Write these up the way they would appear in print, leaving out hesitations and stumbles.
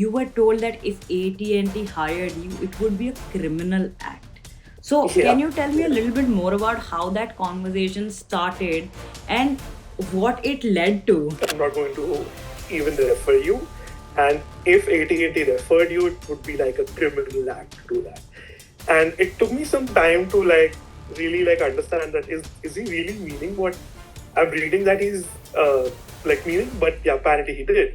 you were told that if AT&T hired you, it would be a criminal act. So, Yeah, can you tell me a little bit more about how that conversation started and what it led to? I'm not going to even refer you. And if AT&T referred you, it would be like a criminal act to do that. And it took me some time to really understand that is he really meaning what I'm reading that he's meaning? But yeah, apparently he did.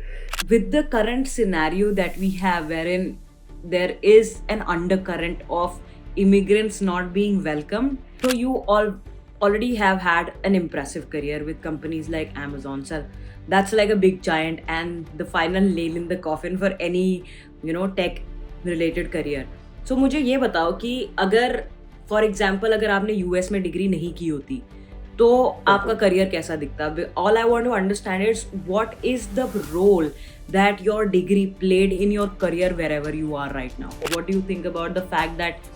With the current scenario that we have, wherein there is an undercurrent of immigrants not being welcomed, so you all already have had an impressive career with companies like Amazon. So that's like a big giant and the final nail in the coffin for any tech related career. So मुझे ये बताओ कि अगर for example अगर आपने US में degree नहीं की होती तो आपका करियर कैसा दिखता? All I want to understand is what is the role that your degree played in your career wherever you are right now. What do you think about the fact that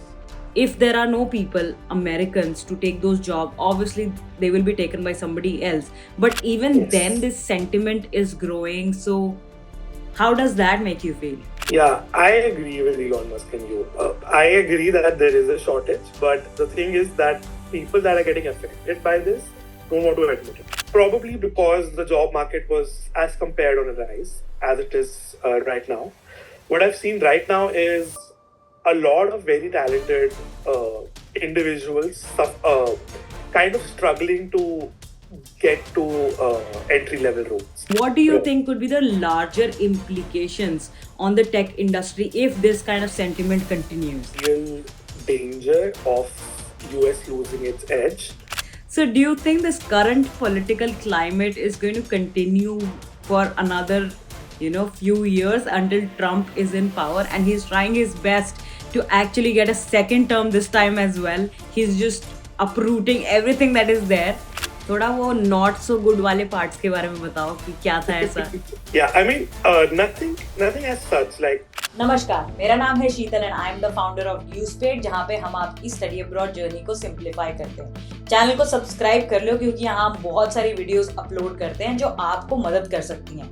if there are no people, Americans, to take those jobs, obviously they will be taken by somebody else. But even then, this sentiment is growing. So, how does that make you feel? Yeah, I agree with Elon Musk and you. I agree that there is a shortage, but the thing is that people that are getting affected by this don't want to admit it. Probably because the job market was as compared on a rise as it is right now. What I've seen right now is a lot of very talented individuals kind of struggling to get to entry-level roles. What do you think could be the larger implications on the tech industry if this kind of sentiment continues? Real danger of US losing its edge. So, do you think this current political climate is going to continue for another, few years until Trump is in power and he's trying his best to actually get a second term this time as well? He's just uprooting everything that is there. थोड़ा वो not so good वाले parts के बारे में बताओ कि क्या था ऐसा? Yeah, I mean, nothing as such. नमस्कार, मेरा नाम है Sheetal and I am the founder of न्यूज़पेड, जहाँ पे हम आपकी स्टडी अब्रॉड जर्नी को सिंप्लीफाई करते हैं। चैनल को सब्सक्राइब कर लो क्योंकि यहाँ हम बहुत सारी वीडियोस अपलोड करते हैं जो आपको मदद कर सकती हैं।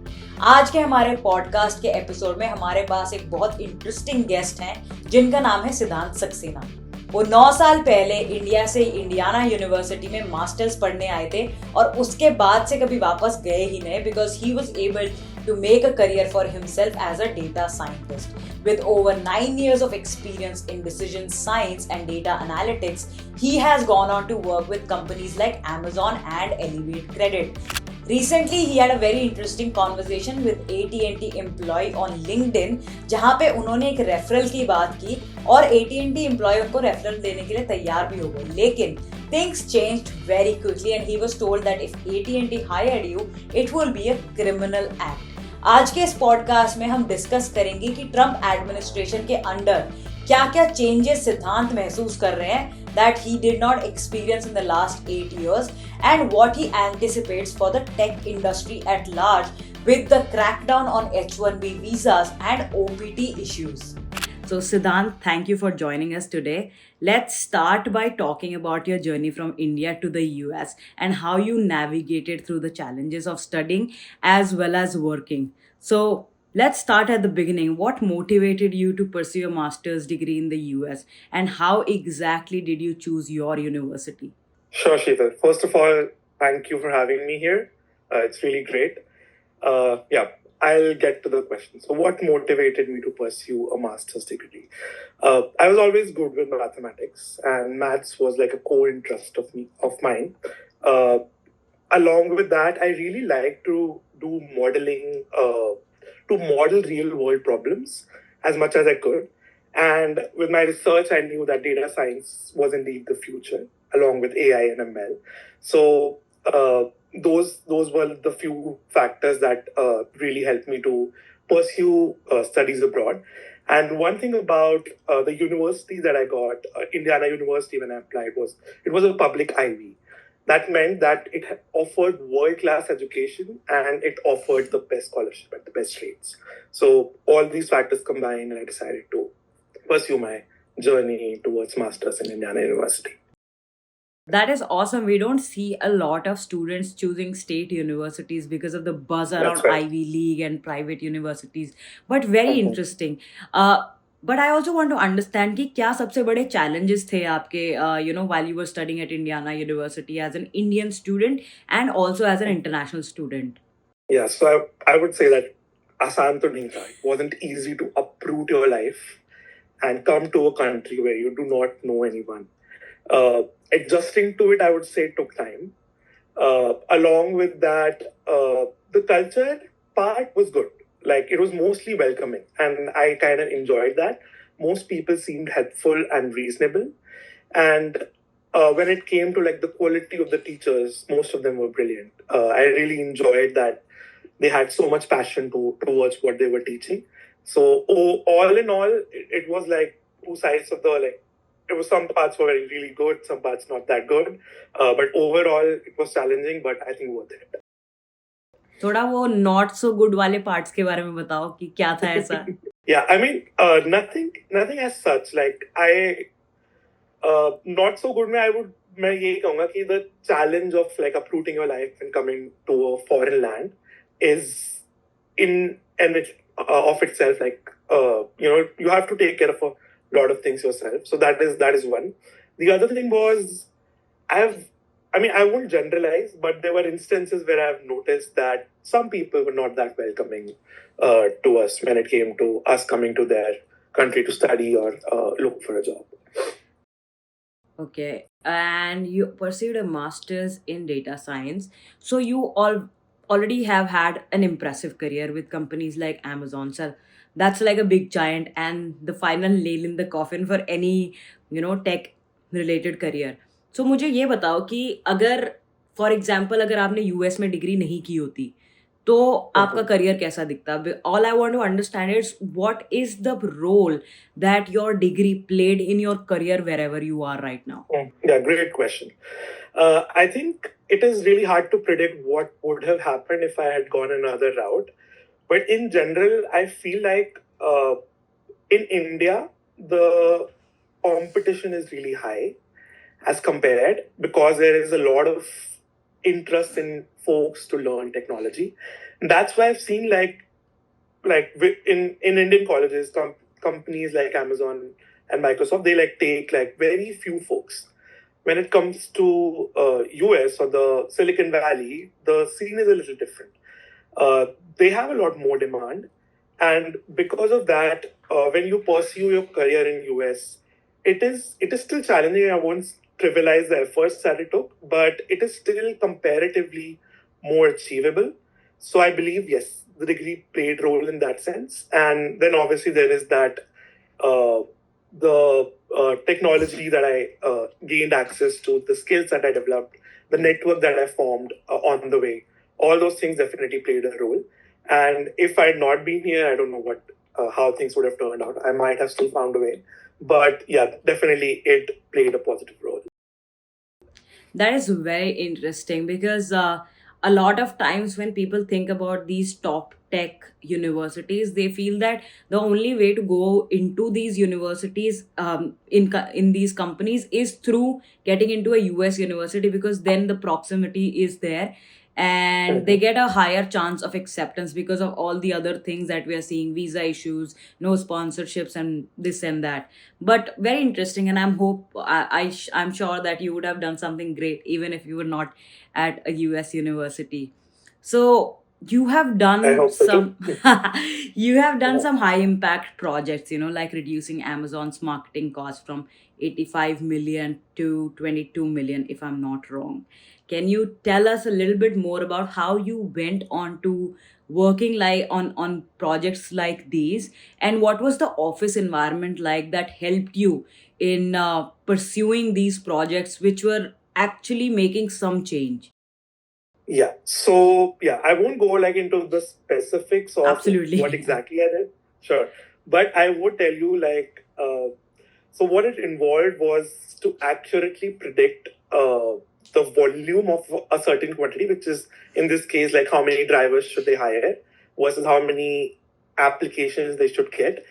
आज के हमारे पॉडकास्ट के एपिसोड में हमारे पास एक बहुत इंटरेस्टिंग गेस्ट हैं जिनका नाम है सिद्धांत सक्सेना। वो 9 साल पहले इंडिया से इंडियाना यूनिवर्सिटी में मास्टर्स पढ़ने आए थे और उसके बाद से कभी वापस गए ही नहीं because he was able to make a career for himself as a data scientist. With over 9 years of experience in decision science and data analytics, he has gone on to work with companies like Amazon and Elevate Credit. Recently, he had a very interesting conversation with AT&T employee on LinkedIn, जहाँ पे उन्होंने एक referral की बात की और AT&T employee उनको referral देने के लिए तैयार भी हो गए। लेकिन things changed very quickly and he was told that if AT&T hired you, it will be a criminal act. आज के इस पॉडकास्ट में हम डिस्कस करेंगे कि ट्रम्प एडमिनिस्ट्रेशन के अंडर क्या-क्या चेंजेस सिद्धांत महसूस कर रहे हैं that he did not experience in the last 8 years and what he anticipates for the tech industry at large with the crackdown on H-1B visas and OPT issues. So Siddhant, thank you for joining us today. Let's start by talking about your journey from India to the US and how you navigated through the challenges of studying as well as working. So let's start at the beginning. What motivated you to pursue a master's degree in the US and how exactly did you choose your university? Sure, Sheetal. First of all, thank you for having me here. It's really great. Yeah, I'll get to the question. So what motivated me to pursue a master's degree? I was always good with mathematics and maths was like a core interest of mine. Along with that, I really like to do modeling, to model real world problems as much as I could. And with my research, I knew that data science was indeed the future, along with AI and ML. So those were the few factors that really helped me to pursue studies abroad. And one thing about the university that I got, Indiana University, when I applied, it was a public Ivy. That meant that it offered world-class education and it offered the best scholarship at the best rates. So all these factors combined, and I decided to pursue my journey towards masters in Indiana University. That is awesome. We don't see a lot of students choosing state universities because of the buzz That's around right. Ivy League and private universities. But very Mhm. interesting. But I also want to understand कि क्या सबसे बड़े challenges थे आपके while you were studying at Indiana University as an Indian student and also as an international student. Yeah, so I would say that Asan to nahi tha. It wasn't easy to uproot your life and come to a country where you do not know anyone. Uh, Adjusting to it, I would say, took time. Along with that, the culture part was good. Like it was mostly welcoming, and I kind of enjoyed that. Most people seemed helpful and reasonable, and when it came to like the quality of the teachers, most of them were brilliant. I really enjoyed that they had so much passion towards what they were teaching. So all in all, it was like two sides of the like. It was some parts were really good, some parts not that good. But overall, it was challenging, but I think worth it. थोड़ा वो not so good वाले parts के बारे में बताओ कि क्या था ऐसा? Yeah, I mean, nothing as such. Like not so good. मैं यही कहूँगा कि the challenge of like uprooting your life and coming to a foreign land is in and of itself like you have to take care of a lot of things yourself. So that is one. The other thing was I won't generalize, but there were instances where I've noticed that some people were not that welcoming to us when it came to us coming to their country to study or look for a job. Okay, and you pursued a master's in data science. So you already have had an impressive career with companies like Amazon. So that's like a big giant and the final nail in the coffin for any, tech related career. So मुझे ये बताओ कि अगर for example अगर आपने US में degree नहीं की होती तो आपका करियर कैसा दिखता? All I want to understand is what is the role that your degree played in your career wherever you are right now? Yeah, great question. I think it is really hard to predict what would have happened if I had gone another route. But in general, I feel like in India, the competition is really high as compared because there is a lot of interest in folks to learn technology. That's why I've seen in Indian colleges, companies like Amazon and Microsoft, they like take like very few folks. When it comes to US or the Silicon Valley, the scene is a little different. They have a lot more demand, and because of that, when you pursue your career in US, it is still challenging. I won't trivialize the efforts that it took, but it is still comparatively more achievable. So I believe yes, the degree played role in that sense, and then obviously there is that uh, the technology that I gained access to, the skills that I developed, the network that I formed on the way. All those things definitely played a role. And if I had not been here, I don't know how things would have turned out. I might have still found a way. But yeah, definitely it played a positive role. That is very interesting because a lot of times when people think about these top tech universities, they feel that the only way to go into these universities in these companies is through getting into a US university because then the proximity is there and they get a higher chance of acceptance because of all the other things that we are seeing, visa issues, no sponsorships and this and that. But very interesting, and I'm sure that you would have done something great even if you were not at a US university. So you have I done hope so too. some you have done Yeah. some high impact projects, like reducing Amazon's marketing cost from 85 million to 22 million, if I'm not wrong. Can you tell us a little bit more about how you went on to working like on projects like these, and what was the office environment like that helped you in pursuing these projects which were actually making some change? Yeah. So yeah, I won't go like into the specifics of like, Absolutely. what exactly I did. Sure. But I would tell you so what it involved was to accurately predict the volume of a certain quantity, which is in this case like how many drivers should they hire versus how many applications they should get,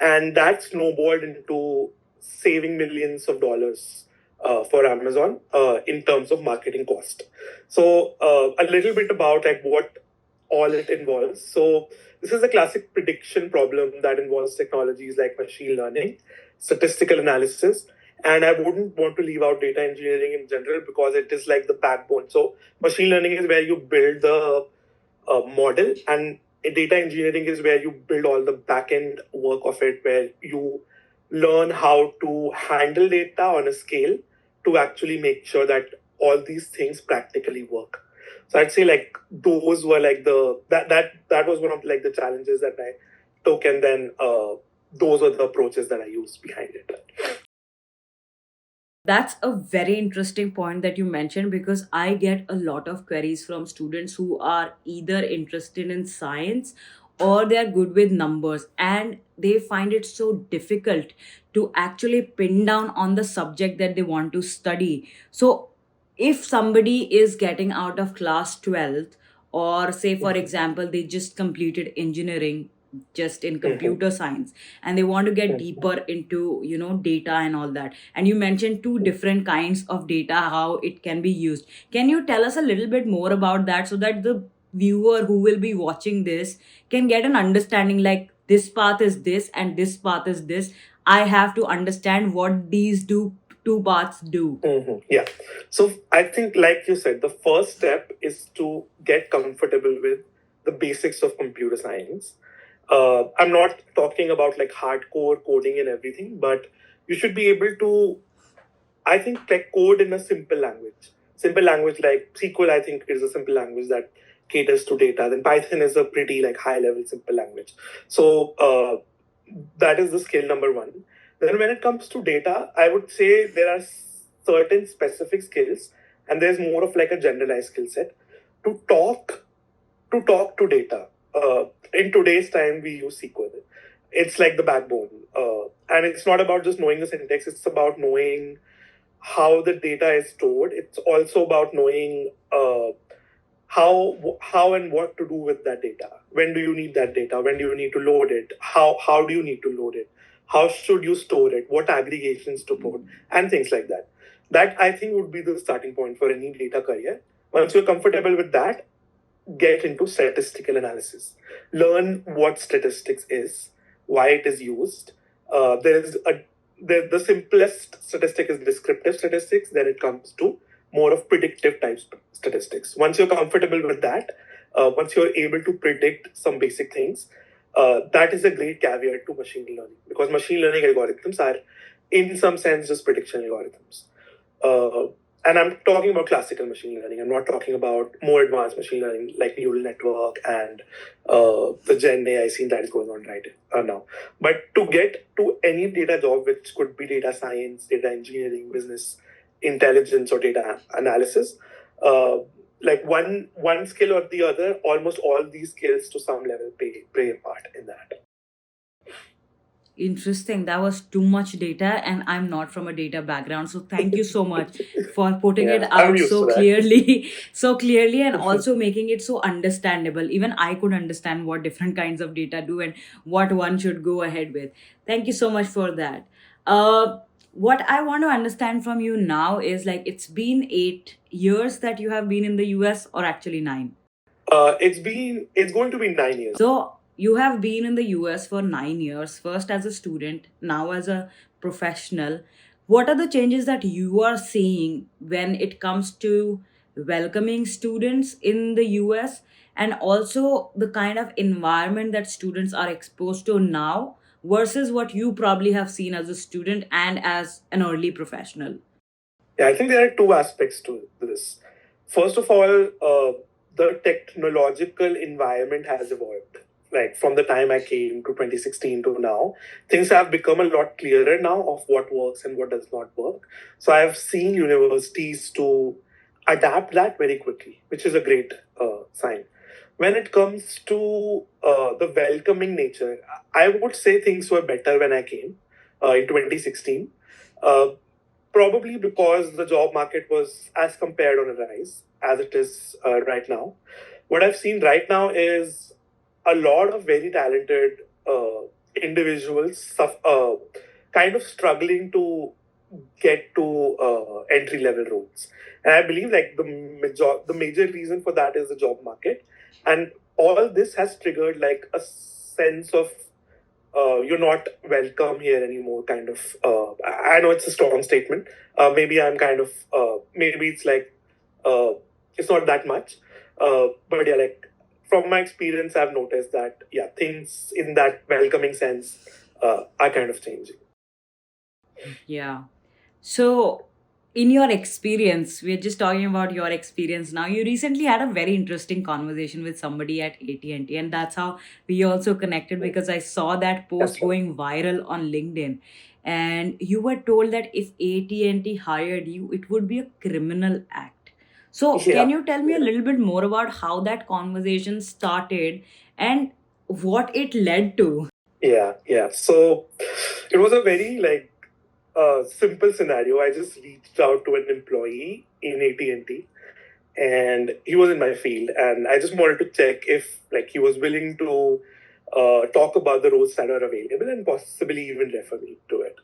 and that snowballed into saving millions of dollars for Amazon in terms of marketing cost. So a little bit about like what all it involves. So this is a classic prediction problem that involves technologies like machine learning, statistical analysis, and I wouldn't want to leave out data engineering in general because it is like the backbone. So machine learning is where you build the model, and data engineering is where you build all the back end work of it, where you learn how to handle data on a scale to actually make sure that all these things practically work. So I'd say like those were like that was one of like the challenges that I took, and then those were the approaches that I used behind it. That's a very interesting point that you mentioned, because I get a lot of queries from students who are either interested in science or they are good with numbers, and they find it so difficult to actually pin down on the subject that they want to study. So if somebody is getting out of class 12, or say for example they just completed engineering just in computer science, and they want to get deeper into data and all that, and you mentioned two different kinds of data, how it can be used. Can you tell us a little bit more about that, so that the viewer who will be watching this can get an understanding, like this path is this and this path is this. I have to understand what these two paths do. Yeah. So I think, like you said, the first step is to get comfortable with the basics of computer science. I'm not talking about like hardcore coding and everything, but you should be able to, I think, like code in a simple language. Simple language like SQL, I think, is a simple language that caters to data. Then Python is a pretty like high level simple language. So that is the skill number one. Then when it comes to data, I would say there are certain specific skills, and there's more of like a generalized skill set to talk to data. In today's time, we use SQL. It's like the backbone, and it's not about just knowing the syntax. It's about knowing how the data is stored. It's also about knowing how and what to do with that data. When do you need that data? When do you need to load it? How do you need to load it? How should you store it? What aggregations to put, and things like that. That I think would be the starting point for any data career. Once you're comfortable with that, get into statistical analysis. Learn what statistics is, why it is used. There is the simplest statistic is descriptive statistics. Then it comes to more of predictive type statistics. Once you're comfortable with that, once you're able to predict some basic things, that is a great caveat to machine learning, because machine learning algorithms are, in some sense, just prediction algorithms. And I'm talking about classical machine learning. I'm not talking about more advanced machine learning like neural network and the Gen AI scene that is going on right now. But to get to any data job, which could be data science, data engineering, business intelligence, or data analysis, like one skill or the other, almost all these skills to some level play a part in that. Interesting. That was too much data, and I'm not from a data background. So thank you so much for putting it I'm out used so to that. clearly, so clearly, and also making it so understandable. Even I could understand what different kinds of data do and what one should go ahead with. Thank you so much for that. What I want to understand from you now is, like, it's been 8 years that you have been in the US, or actually 9. It's going to be 9 years. So you have been in the US for 9 years, first as a student, now as a professional. What are the changes that you are seeing when it comes to welcoming students in the US, and also the kind of environment that students are exposed to now versus what you probably have seen as a student and as an early professional? Yeah, I think there are two aspects to this. First of all, the technological environment has evolved. Like from the time I came to 2016 to now, things have become a lot clearer now of what works and what does not work. So I have seen universities to adapt that very quickly, which is a great sign. When it comes to the welcoming nature, I would say things were better when I came in 2016. Uh, Probably because the job market was as compared on a rise as it is right now. What I've seen right now is a lot of very talented individuals kind of struggling to get to entry level roles. And I believe like the major reason for that is the job market, and all this has triggered like a sense of you're not welcome here anymore. Kind of. I know it's a strong statement. Maybe I'm kind of. Maybe it's like. It's not that much. But yeah, like from my experience, I've noticed that yeah, things in that welcoming sense are kind of changing. Yeah. So, in your experience, we're just talking about your experience now. You recently had a very interesting conversation with somebody at AT&T, and that's how we also connected because I saw that That's post right. going viral on LinkedIn. And you were told that if AT&T hired you, it would be a criminal act. So, can Yeah. you tell me a little bit more about how that conversation started and what it led to? Yeah. So it was a very like simple scenario. I just reached out to an employee in AT&T, and he was in my field, and I just wanted to check if like he was willing to talk about the roles that are available and possibly even refer me to it.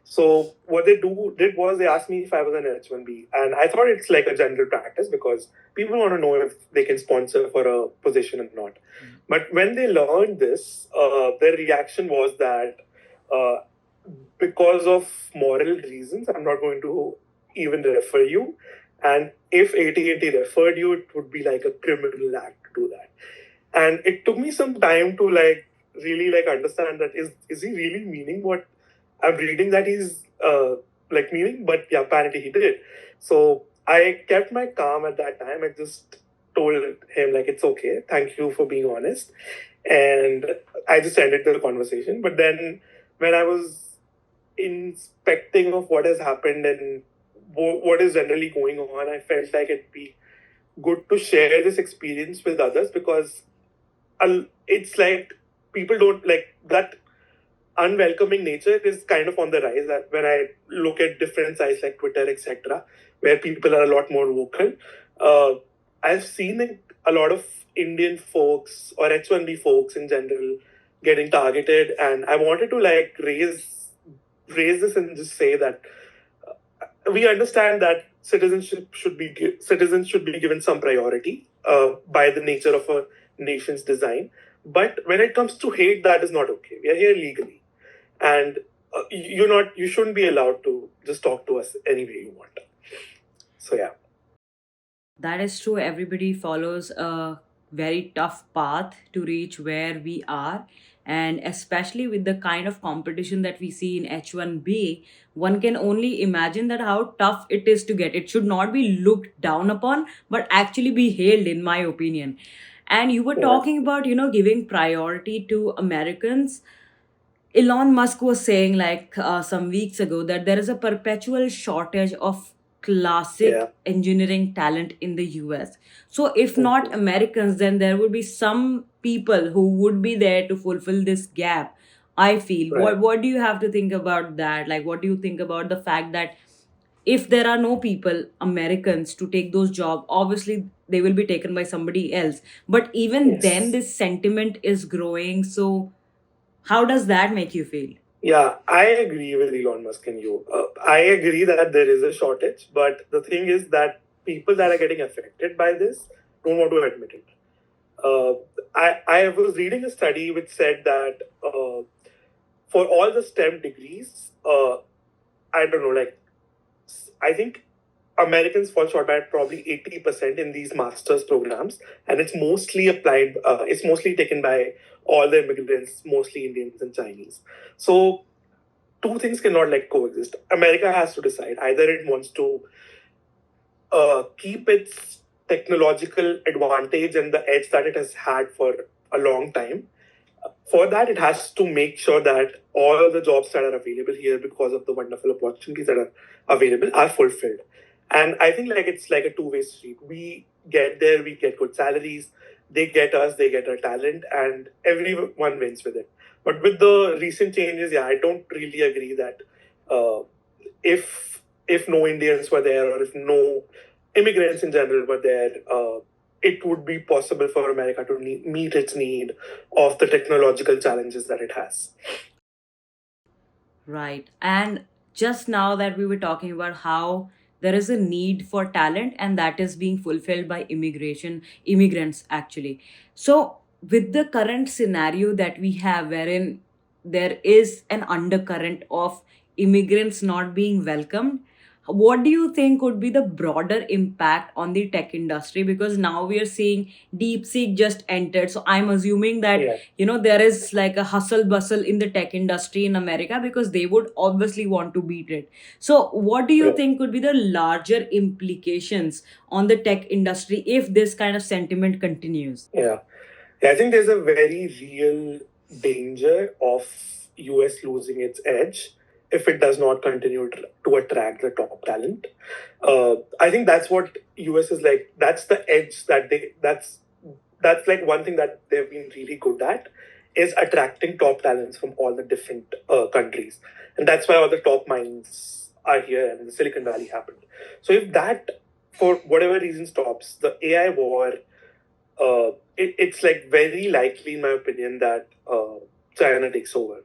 So what did was they asked me if I was an H1B, and I thought it's like a general practice because people want to know if they can sponsor for a position or not. But when they learned this, their reaction was that uh, because of moral reasons, I'm not going to even refer you. And if AT&T referred you, it would be like a criminal act to do that. And it took me some time to like really like understand that is he really meaning what I'm reading that he's like meaning? But yeah, apparently he did. So I kept my calm at that time. I just told him like it's okay. Thank you for being honest. And I just ended the conversation. But then when I was inspecting of what has happened and what is generally going on, I felt like it'd be good to share this experience with others because it's like people don't like that unwelcoming nature is kind of on the rise. When I look at different sites like Twitter, etc., where people are a lot more vocal, uh, I've seen like, a lot of Indian folks or H1B folks in general getting targeted, and I wanted to like raise this and just say that we understand that citizens should be given some priority by the nature of a nation's design. But when it comes to hate, that is not okay. We are here legally, and you shouldn't be allowed to just talk to us any way you want. So yeah. That is true. Everybody follows a very tough path to reach where we are. And especially with the kind of competition that we see in H1B, one can only imagine that how tough it is to get. It should not be looked down upon, but actually be hailed, in my opinion. And you were Yeah. talking about, giving priority to Americans. Elon Musk was saying like some weeks ago that there is a perpetual shortage of Yeah. classic engineering talent in the US. So if not Americans, then there would be some people who would be there to fulfill this gap. I feel. Right. What do you have to think about that? Like what do you think about the fact that if there are no people, Americans, to take those jobs, obviously they will be taken by somebody else. But even then Yes. this sentiment is growing. So how does that make you feel? Yeah, I agree with Elon Musk and you. I agree that there is a shortage, but the thing is that people that are getting affected by this don't want to admit it. Uh, I was reading a study which said that for all the STEM degrees, I don't know, like I think Americans fall short by probably 80% in these master's programs, and it's mostly applied. It's mostly taken by all the immigrants, mostly Indians and Chinese. So two things cannot like coexist. America has to decide either it wants to keep its technological advantage and the edge that it has had for a long time. For that, it has to make sure that all the jobs that are available here because of the wonderful opportunities that are available are fulfilled. And I think like it's like a two-way street. We get there, we get good salaries, they get us, they get our talent, and everyone wins with it. But with the recent changes, yeah, I don't really agree that uh, if no Indians were there or if no immigrants in general were there, it would be possible for America to meet its need of the technological challenges that it has. Right. And just now that we were talking about how there is a need for talent and that is being fulfilled by immigrants actually. So with the current scenario that we have, wherein there is an undercurrent of immigrants not being welcomed, what do you think would be the broader impact on the tech industry? Because now we are seeing DeepSeek just entered, so I'm assuming that Yeah. there is like a hustle bustle in the tech industry in America, because they would obviously want to beat it. So what do you Yeah. think could be the larger implications on the tech industry if this kind of sentiment continues? Yeah. Yeah, I think there's a very real danger of US losing its edge if it does not continue to attract the top talent. I think that's what US is like. That's the edge that that's like one thing that they've been really good at is attracting top talents from all the different countries, and that's why all the top minds are here and the Silicon Valley happened. So if that, for whatever reason, stops, the AI war, it's like very likely, in my opinion, that China takes over.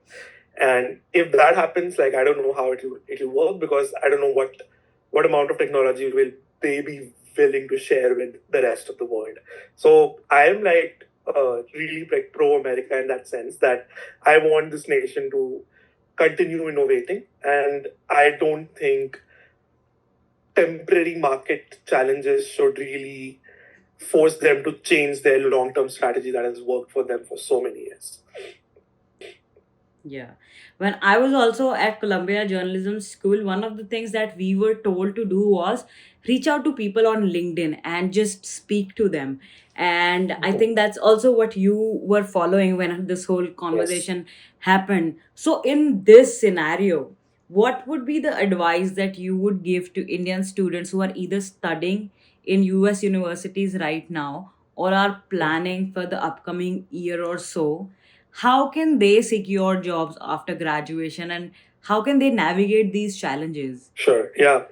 And if that happens, like I don't know how it'll work, because I don't know what amount of technology will they be willing to share with the rest of the world. So I am like really like pro America in that sense, that I want this nation to continue innovating, and I don't think temporary market challenges should really force them to change their long-term strategy that has worked for them for so many years. Yeah. When I was also at Columbia Journalism School, one of the things that we were told to do was reach out to people on LinkedIn and just speak to them. And I think that's also what you were following when this whole conversation happened. So, in this scenario, what would be the advice that you would give to Indian students who are either studying in US universities right now or are planning for the upcoming year or so? How can they secure jobs after graduation, and how can they navigate these challenges? Sure. Yeah.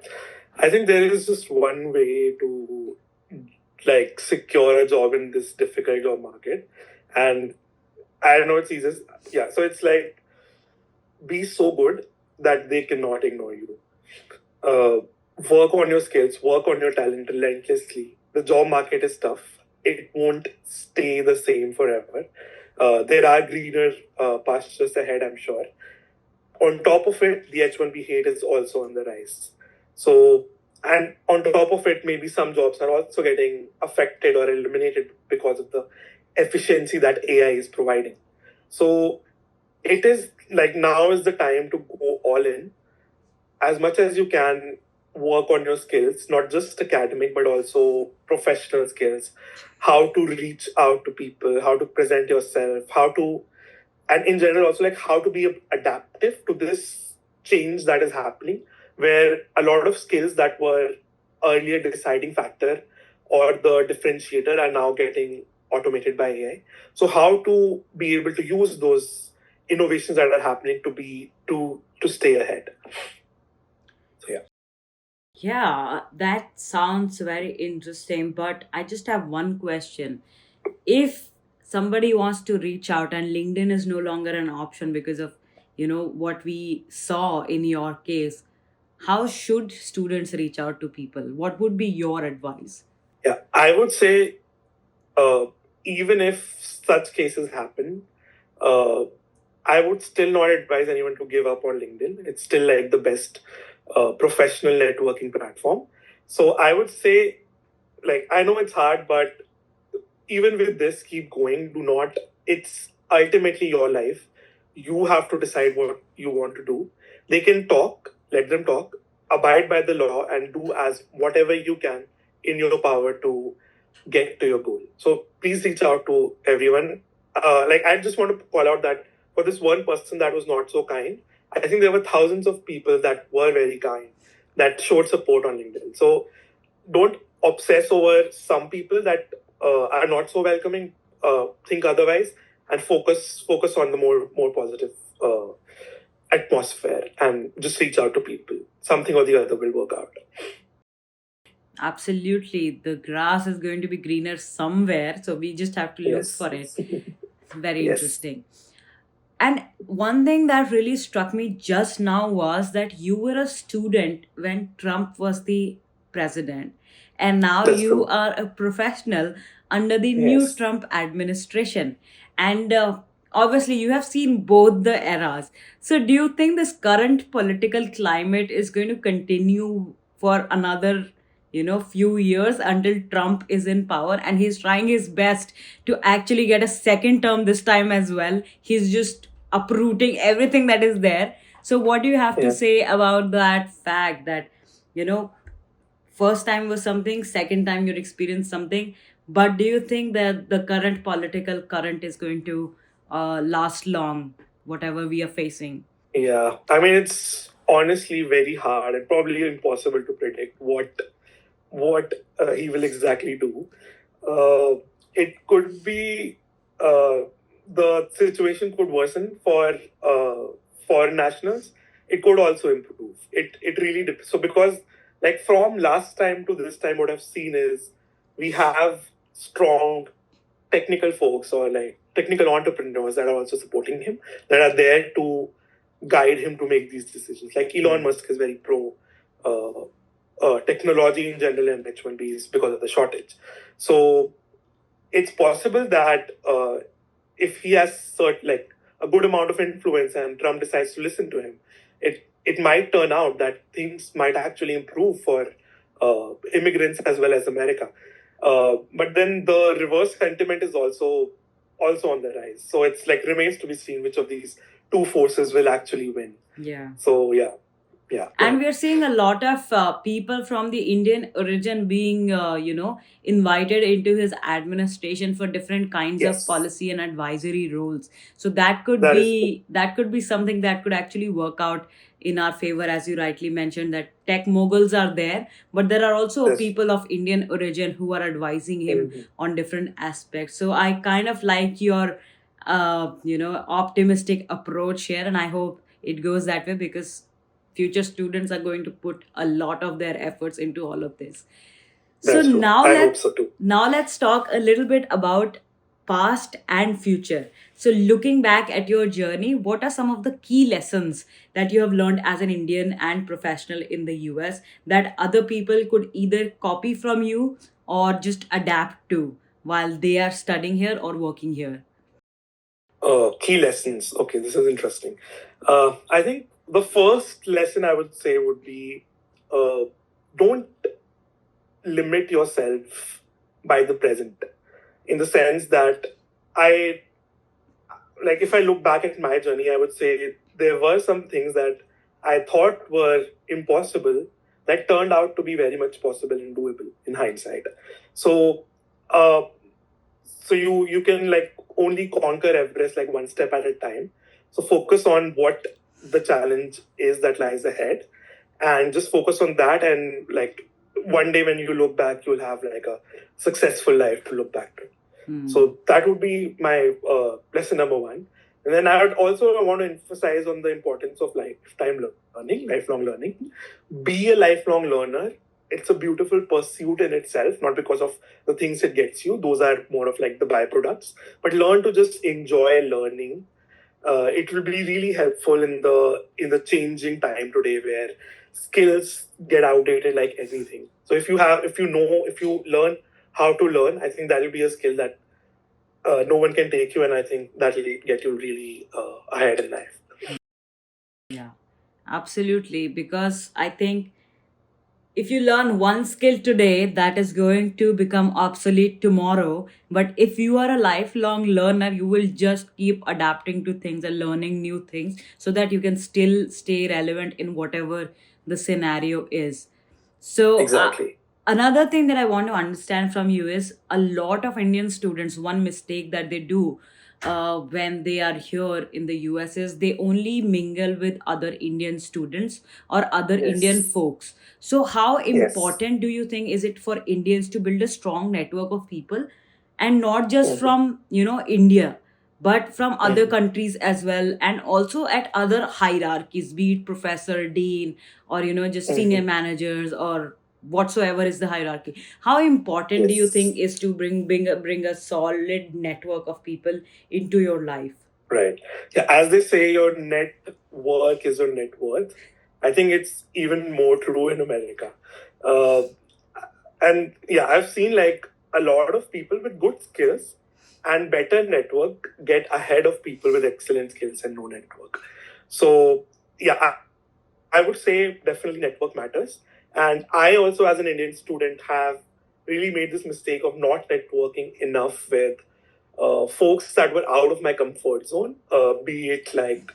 I think there is just one way to like secure a job in this difficult job market. And I know it's easy. Yeah. So it's like be so good that they cannot ignore you. Uh, Work on your skills, work on your talent relentlessly. The job market is tough. It won't stay the same forever. There are greener pastures ahead, I'm sure. On top of it, the H1B hate is also on the rise. So, and on top of it, maybe some jobs are also getting affected or eliminated because of the efficiency that AI is providing. So, it is like now is the time to go all in as much as you can. Work on your skills, not just academic but also professional skills, how to reach out to people, how to present yourself, how to, and in general also like how to be adaptive to this change that is happening, where a lot of skills that were earlier deciding factor or the differentiator are now getting automated by AI. So how to be able to use those innovations that are happening to be to stay ahead. So yeah. Yeah, that sounds very interesting, but I just have one question. If somebody wants to reach out and LinkedIn is no longer an option because of, what we saw in your case, how should students reach out to people? What would be your advice? Yeah, I would say uh, even if such cases happen, uh, I would still not advise anyone to give up on LinkedIn. It's still like the best professional networking platform. So I would say, like, I know it's hard, but even with this, keep going. Do not, it's ultimately your life. You have to decide what you want to do. They can talk, let them talk, abide by the law, and do as whatever you can in your power to get to your goal. So please reach out to everyone. Like I just want to call out that for this one person that was not so kind, I think there were thousands of people that were very kind, that showed support on LinkedIn. So don't obsess over some people that are not so welcoming. Think otherwise and focus on the more positive atmosphere, and just reach out to people. Something or the other will work out. Absolutely. The grass is going to be greener somewhere, so we just have to look Yes. for it. It's very Yes. interesting. And one thing that really struck me just now was that you were a student when Trump was the president. And now That's you true. are a professional under the new Yes. Trump administration. And obviously, you have seen both the eras. So, do you think this current political climate is going to continue for another, few years until Trump is in power? And he's trying his best to actually get a second term this time as well. He's just uprooting everything that is there. So, what do you have to Yeah. say about that fact that, you know, first time was something, second time you experienced something? But do you think that the current political current is going to last long, whatever we are facing? Yeah. I mean, it's honestly very hard and probably impossible to predict what he will exactly do. Uh, it could be the situation could worsen for foreign nationals. It could also improve. It really depends. So because like from last time to this time, what I've seen is we have strong technical folks or like technical entrepreneurs that are also supporting him, that are there to guide him to make these decisions. Like Elon Musk is very pro uh, technology in general and H1Bs because of the shortage. So it's possible that if he has like a good amount of influence and Trump decides to listen to him, it might turn out that things might actually improve for immigrants as well as America. But then the reverse sentiment is also on the rise. So it's like remains to be seen which of these two forces will actually win. Yeah. So yeah. And we're seeing a lot of people from the Indian origin being invited into his administration for different kinds of Yes. policy and advisory roles. So that could That is be that could be something that could actually work out in our favor, as you rightly mentioned, that tech moguls are there, but there are also Yes. people of Indian origin who are advising him Mhm. on different aspects. So I kind of like your optimistic approach here, and I hope it goes that way, because future students are going to put a lot of their efforts into all of this. So That's true. now I hope let's so too. now let's talk a little bit about past and future. So looking back at your journey, what are some of the key lessons that you have learned as an Indian and professional in the US that other people could either copy from you or just adapt to while they are studying here or working here? Key lessons. Okay, this is interesting. I think the first lesson I would say would be don't limit yourself by the present, in the sense that I like if I look back at my journey, I would say there were some things that I thought were impossible that turned out to be very much possible and doable in hindsight. So, uh, so you can like only conquer Everest like one step at a time. So focus on what the challenge is that lies ahead, and just focus on that. And like one day when you look back, you'll have like a successful life to look back to. So that would be my lesson number one. And then I would also want to emphasize on the importance of lifelong learning. Be a lifelong learner. It's a beautiful pursuit in itself, not because of the things it gets you. Those are more of like the byproducts. But learn to just enjoy learning. It will be really helpful in the changing time today, where skills get outdated like anything. So if you learn how to learn, I think that will be a skill that no one can take you, and I think that will get you really ahead in life. Yeah, absolutely. Because I think if you learn one skill today, that is going to become obsolete tomorrow. But if you are a lifelong learner, you will just keep adapting to things and learning new things so that you can still stay relevant in whatever the scenario is. So, Exactly. another thing that I want to understand from you is a lot of Indian students, one mistake that they do when they are here in the US is they only mingle with other Indian students or other Indian Yes. folks. So, how Yes. important do you think is it for Indians to build a strong network of people, and not just from, India, but from other countries as well, and also at other hierarchies, be it professor, dean, or, just senior managers, or whatsoever is the hierarchy? How important do you Yes. think is to bring a solid network of people into your life? Right. Yeah, as they say, your net work is your net worth. I think it's even more true in America. Uh, and yeah, I've seen like a lot of people with good skills and better network get ahead of people with excellent skills and no network. So yeah, I would say definitely network matters. And I also, as an Indian student, have really made this mistake of not networking enough with folks that were out of my comfort zone, be it like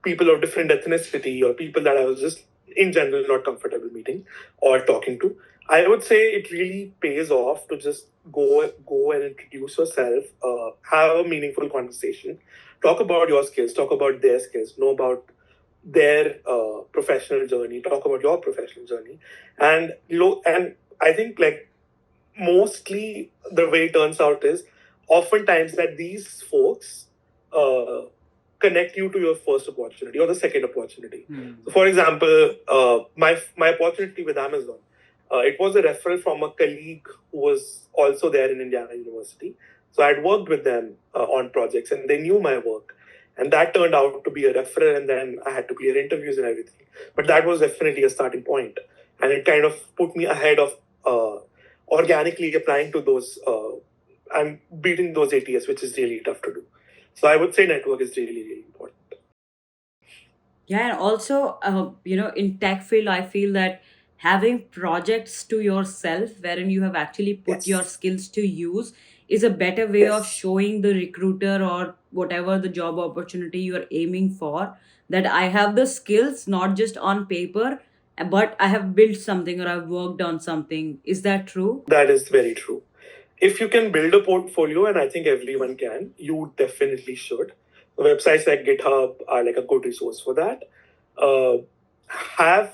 people of different ethnicity or people that I was just in general not comfortable meeting or talking to. I would say it really pays off to just go and introduce yourself, have a meaningful conversation, talk about your skills, talk about their skills, know about their professional journey, talk about your professional journey, and I think like mostly the way it turns out is oftentimes that these folks uh, connect you to your first opportunity or the second opportunity. So for example, my opportunity with Amazon, it was a referral from a colleague who was also there in Indiana University. So I'd worked with them on projects, and they knew my work. And that turned out to be a referral, and then I had to clear interviews and everything. But that was definitely a starting point, and it kind of put me ahead of organically applying to those and beating those ATS, which is really tough to do. So I would say network is really, really important. Yeah, and also, in tech field, I feel that having projects to yourself, wherein you have actually put your Yes. skills to use, is a better way of Yes. showing the recruiter or whatever the job opportunity you are aiming for that I have the skills, not just on paper, but I have built something or I've worked on something. Is that true? That is very true. If you can build a portfolio, and I think everyone can, you definitely should. Websites like GitHub are like a good resource for that. Uh, have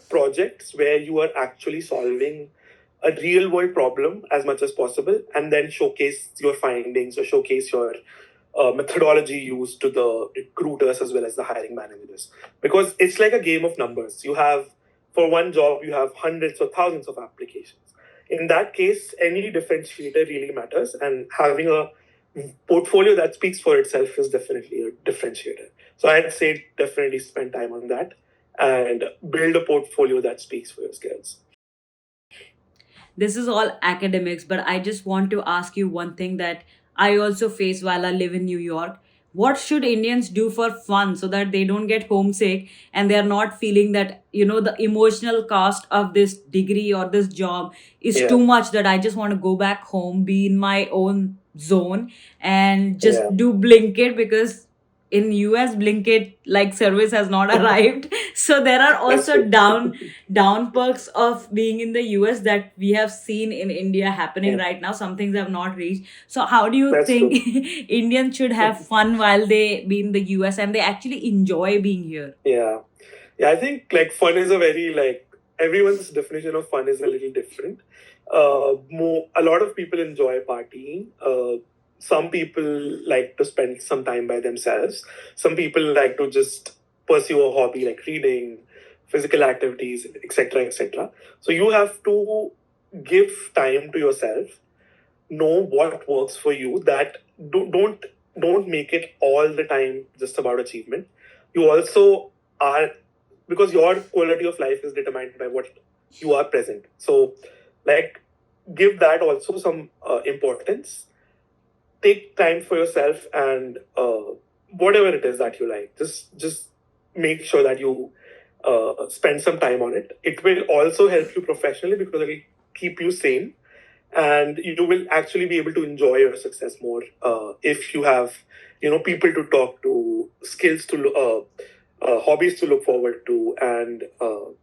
projects where you are actually solving a real world problem as much as possible, and then showcase your findings or showcase your methodology used to the recruiters as well as the hiring managers. Because it's like a game of numbers. You have, for one job, you have hundreds or thousands of applications. In that case, any differentiator really matters, and having a portfolio that speaks for itself is definitely a differentiator. So I'd say definitely spend time on that and build a portfolio that speaks for your skills. This is all academics, but I just want to ask you one thing that I also face while I live in New York. What should Indians do for fun so that they don't get homesick and they are not feeling that, the emotional cost of this degree or this job is Yeah. too much that I just want to go back home, be in my own zone and just Yeah. do Blinkit because in US Blinkit like service has not arrived. So there are That's also true. down perks of being in the US that we have seen in India happening Yeah. right now. Some things have not reached. So how do you That's think true. Indians should have fun while they be in the US and they actually enjoy being here? Yeah. Yeah, I think like fun is a very like everyone's definition of fun is a little different. A lot of people enjoy partying. Some people like to spend some time by themselves. Some people like to just pursue a hobby like reading, physical activities, etc., etc. So you have to give time to yourself, know what works for you. That don't make it all the time just about achievement. You also are, because your quality of life is determined by what you are present. So like give that also some importance. Take time for yourself, and whatever it is that you like, just make sure that you spend some time on it. It will also help you professionally because it will keep you sane, and you will actually be able to enjoy your success more if you have people to talk to, skills to hobbies to look forward to, and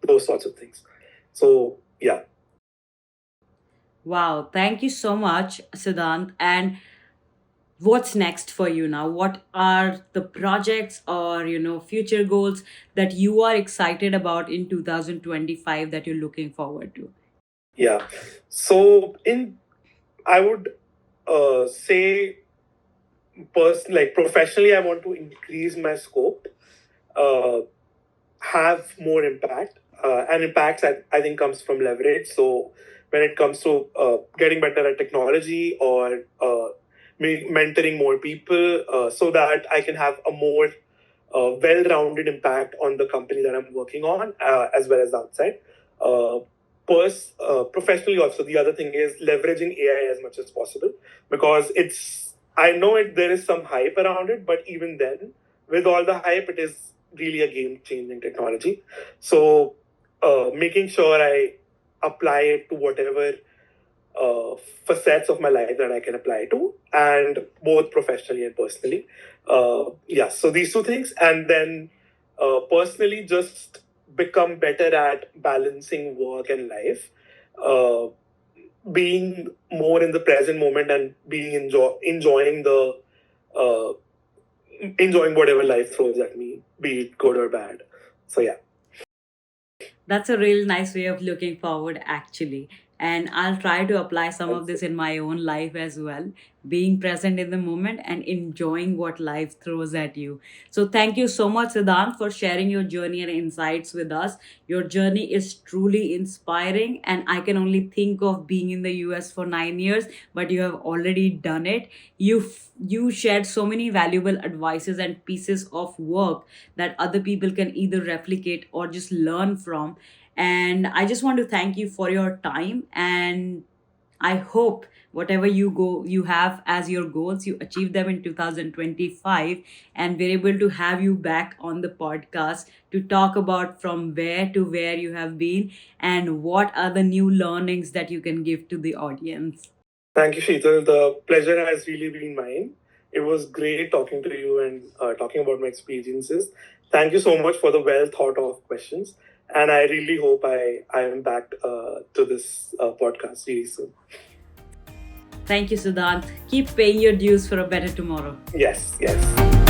those sorts of things. So yeah. Wow, thank you so much, Siddhant. And what's next for you now? What are the projects or future goals that you are excited about in 2025 that you're looking forward to? Yeah. So in I would say like professionally, I want to increase my scope, uh, have more impact, and impacts I think comes from leverage. So when it comes to getting better at technology or mentoring more people so that I can have a more well-rounded impact on the company that I'm working on, as well as outside. Professionally also, the other thing is leveraging AI as much as possible, because I know there is some hype around it, but even then, with all the hype, it is really a game-changing technology. So making sure I apply it to whatever facets of my life that I can apply to, and both professionally and personally. So these two things, and then personally just become better at balancing work and life, being more in the present moment and enjoying uh, enjoying whatever life throws at me, be it good or bad. So yeah. That's a real nice way of looking forward, actually. And I'll try to apply some of this in my own life as well. Being present in the moment and enjoying what life throws at you. So, thank you so much, Siddhant, for sharing your journey and insights with us. Your journey is truly inspiring, and I can only think of being in the US for 9 years, but you have already done it. You shared so many valuable advices and pieces of work that other people can either replicate or just learn from. And I just want to thank you for your time, and I hope whatever you have as your goals, you achieve them in 2025, and we're able to have you back on the podcast to talk about from where to where you have been and what are the new learnings that you can give to the audience. Thank you, Sheetal. The pleasure has really been mine. It was great talking to you and talking about my experiences. Thank you so much for the well thought of questions. And I really hope I am back to this podcast really soon. Thank you, Siddhant. Keep paying your dues for a better tomorrow. Yes, yes.